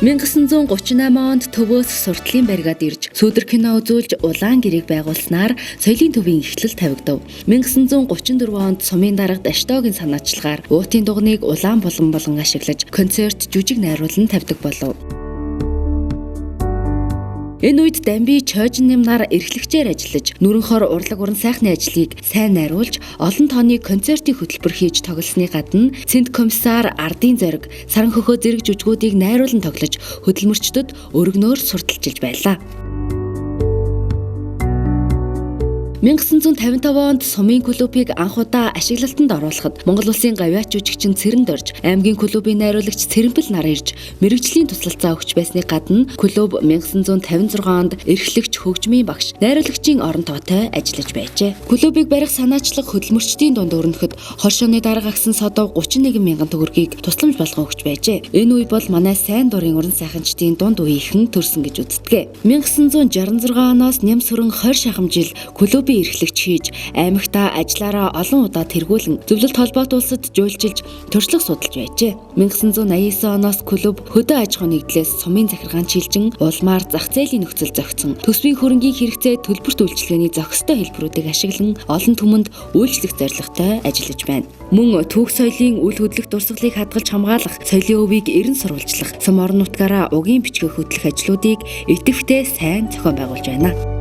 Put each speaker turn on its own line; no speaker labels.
1938 онд Төвөөс суртлын баригад ирж сүүдэр кино үзүүлж улаан гэрээг байгуулснаар соёлын төвийн эхлэл тавигдав. 1934 онд сумын дарагт Аштогийн санаачлагаар уутын дуганыг улаан болгон ашиглаж концерт жүжиг найруулан тавьдаг болов. Энэ үед Дамби Чойжин нэмнаар эрхлэгчээр ажиллаж, нүрэн хор урлаг уран сайхны ажлыг сайн найруулж, олон тооны концертын хөтөлбөр хийж тоглосны гадна Цэнт комиссар Ардын зориг, Саран хөхөө зэрэг жүжгүүдийг найруулан тоглож, хөдөлмөрчдөд өргөнөөр сурталчилж байлаа. 1955 онд сумын клубыг анх удаа ашиглалтанд оруулахад Монгол улсын гавьяач жүжигчин Цэрэнд орж, аймгийн клубын найруулагч Цэрэнбэл нар ирж мэрэгжлийн туслалцаа өгч байсны гадна клуб 1956 онд эрхлэгч хөгжмийн багш, найруулагчийн орон тоотой ажиллаж байжээ. Клубыг барих санаачлаг хөдөлмөрчдийн дунд өрнөхөд хоршооны дарга агсан содов 31 мянган төгрөгийг тусламж болгон өгч байжээ. Энэ үе бол манай сайн дурын уран сайханчдын дунд үеийнхэн төрсөн гэж үздэг. 1966 оноос Нямсүрэн 20 шахам жил клубын эрхлэгч хийж, аймагтаа ажиллаараа олон удаа тэргүүлэн зөвлөлт холбоот улсад жуулчилж, туршлага судалж байжээ. 1989 оноос клуб хөдөө аж ахуйн нэгдлээс сумын захиргаан чилжин улмаар зах зээлийн нөхцөл зохицсон, төсвийн хөрөнгийн хэрэгцээ төлбөрт үйлчилгээний зохистой хэлбэрүүдийг ашиглан олон түмэнд үйлчлэх зорилготой ажиллаж байна. Мөн түүх соёлын үл хөдлөх дурсгалыг хадгалж хамгаалах, соёлын өвийг эрен сурвалжлах, сум орон нутгаараа угийн бичгийг хөтлөх ажлуудыг идэвхтэй сайн зохион байгуулж байна.